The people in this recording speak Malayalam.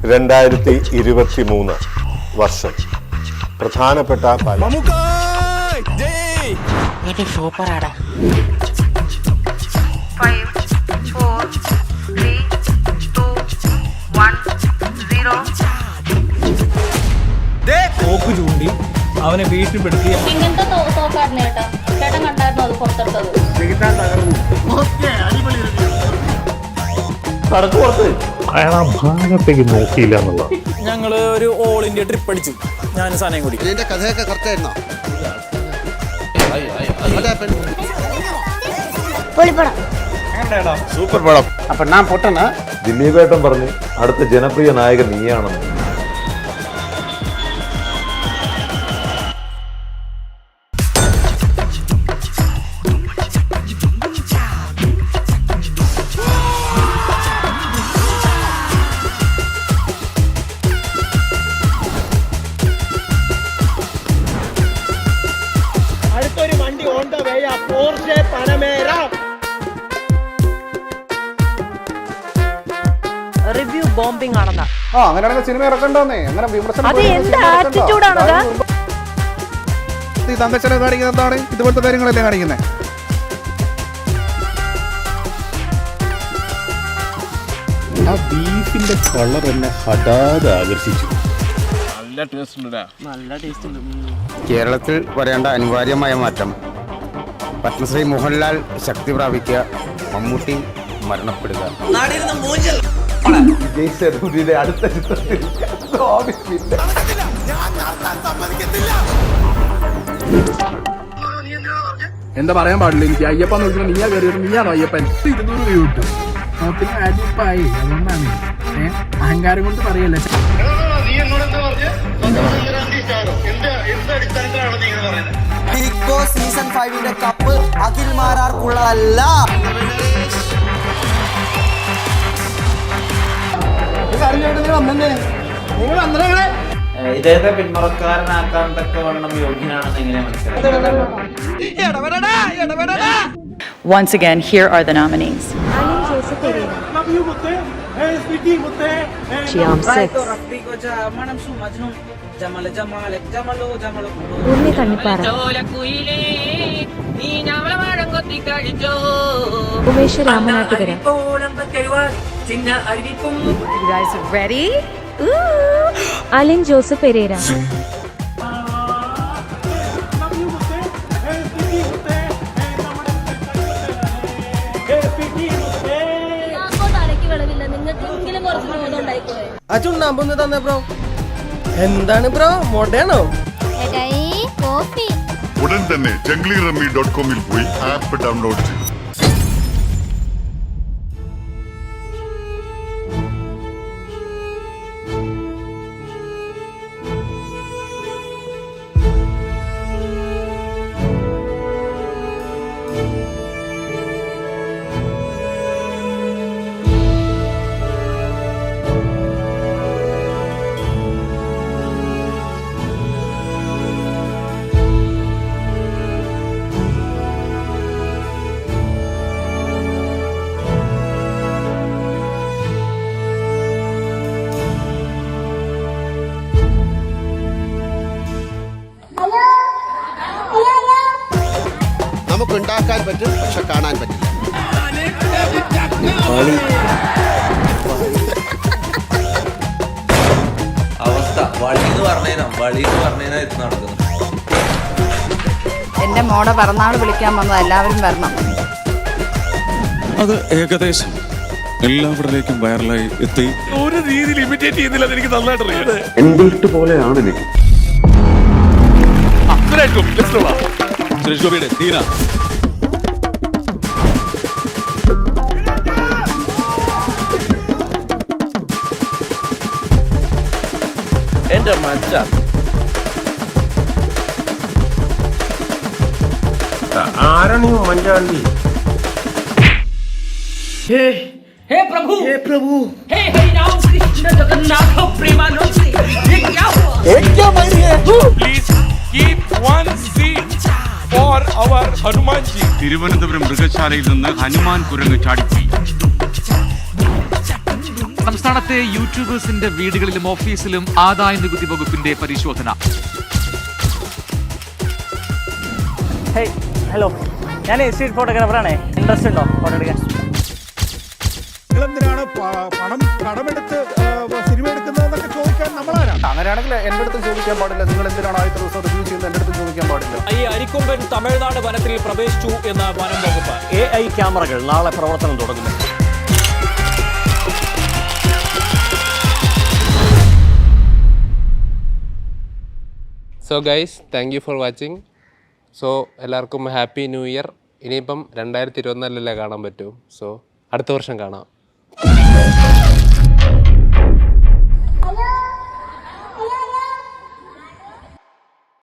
2023 വർഷം പ്രധാനപ്പെട്ട സൂപ്പറാടാ. 5, 4, 3, 2, 1, 0. തോക്ക് ചൂണ്ടി അവനെ ഭീഷണിപ്പെടുത്തി. ഇങ്ങനത്തെ തോക്കായിരുന്നു ചേട്ടാ. ചേട്ടൻ കണ്ടായിരുന്നു അത് പുറത്തെടുത്തത്. അയാൾ ആ ഭാഗത്തേക്ക് നോക്കിയില്ല എന്നുള്ളത്. ഞങ്ങള് ഒരു ഓൾ ഇന്ത്യ ട്രിപ്പ് അടിച്ചു, ഞാൻ സാധനം കൂടി. കഥയൊക്കെ കറക്റ്റായിരുന്നോ? സൂപ്പർ പടം. അപ്പൊ ഞാൻ പൊട്ടന ദിലീപേട്ടൻ പറഞ്ഞു അടുത്ത ജനപ്രിയ നായകൻ നീയാണെന്ന്. അടുത്തൊരു വണ്ടി on the way, Porsche Panamera. Review bombing ആണെന്നാ. അങ്ങനെയാണെങ്കിൽ സിനിമ ഇറക്കണ്ടോന്നേ. അങ്ങനെ വിമർശനം അത് എന്ത് ആറ്റിറ്റ്യൂഡാണത്? തന്തച്ചനെ കാണിക്കുന്നത് എന്താണ്? ഇതുപോലത്തെ കാര്യങ്ങളല്ലേ കാണിക്കുന്നത്? ആ ബീഫിന്റെ കളർ എന്നെ ഹഠാതെ ആകർഷിച്ചു. കേരളത്തിൽ വരേണ്ട അനിവാര്യമായ മാറ്റം. പത്മശ്രീ മോഹൻലാൽ ശക്തി പ്രാപിക്കുക, മമ്മൂട്ടി മരണപ്പെടുക. അടുത്ത ചിത്രത്തിൽ എന്താ പറയാൻ പാടില്ല എനിക്ക്. അയ്യപ്പൻ നോക്കിയാൽ നീയാ കയറിയത്, നീയാണോ അയ്യപ്പൻ? 200 രൂപ കിട്ടും. അതുകൊണ്ടാണ് അഹങ്കാരം കൊണ്ട് പറയല്ലേ. Bigg Boss season 5 cup Akhil മാരാർക്കുള്ളതല്ല. ഇദ്ദേഹത്തെ പിന്മുറക്കാരനാക്കാൻ തക്കവണ്ണം യോഗ്യനാണെന്ന് എങ്ങനെ മനസ്സിലാക്കാം? Once again, here are the nominees. Shyam 6. Umesh Ramanattukara. You guys ready? Alin Joseph Pereira. ചുണ്ണാമ്പൊന്ന് തന്നെ ബ്രോ. എന്താണ് ബ്രോ, മൊടയാണോ? ഉടൻ തന്നെ junglyrummy.com പോയി ആപ്പ് ഡൗൺലോഡ് ചെയ്തു. നമുക്ക് ഉണ്ടാക്കാൻ പറ്റും, പക്ഷെ കാണാൻ പറ്റില്ല. അവസ്ഥ വളീന്ന് പറഞ്ഞാ ഇത് നടക്കുന്നു. എന്റെ മോടെ പിറന്നാൾ വിളിക്കാൻ വന്നത് എല്ലാവരും വരണം. അത് ഏകദേശം എല്ലാവരിലേക്കും വൈറലായി എത്തി. ഒരു രീതിയിൽ ഇമിറ്റേറ്റ് ചെയ്യുന്നില്ല, എനിക്ക് നന്നായിട്ട് അറിയാം. എൻബിൽറ്റ് പോലെയാണ് എനിക്ക്. സുരേഷ് ഗോപിയുടെ ദീന. എന്റെ മച്ച ആരാണ് ഈ ഉമ്മൻചാണ്ടി? हे प्रभु, हे प्रभु, हे राम कृष्ण जगन्नाथ प्रेमानंद, ये क्या हुआ? क्या भाई है? Please keep one seat for our Hanumanji. Thiruvananthapuram മൃഗശാലയിൽ നിന്ന് ഹനുമാൻ കുരങ്ങ് ചാടിപ്പോയി. സംസ്ഥാനത്തെ യൂട്യൂബേഴ്സിന്റെ വീടുകളിലും ഓഫീസിലും ആദായ നികുതി വകുപ്പിന്റെ പരിശോധന. ഹലോ, ഞാൻ സ്ട്രീറ്റ് ഫോട്ടോഗ്രാഫറാണ്. ഇൻട്രസ്റ്റ് ഉണ്ടോ ഫോട്ടോ എടുക്കാൻ? നിങ്ങളെന്തിനാണ് പണം കടമെടുത്ത് സിനിമ എടുക്കുന്നതെന്നൊക്കെ ചോദിക്കാൻ നമ്മളാരാണ്? അങ്ങനെയാണെങ്കിൽ എൻ്റെ അടുത്ത് ചോദിക്കാൻ പാടില്ല. നിങ്ങൾ എന്തിനാണ് ആദ്യത്തെ ദിവസം റിവ്യൂ ചെയ്യുന്നത് എൻ്റെ അടുത്ത് ചോദിക്കാൻ പാടില്ല. ഈ അരിക്കൊമ്പൻ തമിഴ്നാട് വനത്തിൽ പ്രവേശിച്ചു എന്ന വനം വകുപ്പ്. AI ക്യാമറകൾ നാളെ പ്രവർത്തനം തുടങ്ങുന്നു. So guys, thank you for watching. So എല്ലാവർക്കും ഹാപ്പി ന്യൂ ഇയർ. ഇനിയിപ്പം 2024 കാണാൻ പറ്റും. സോ അടുത്ത വർഷം കാണാം.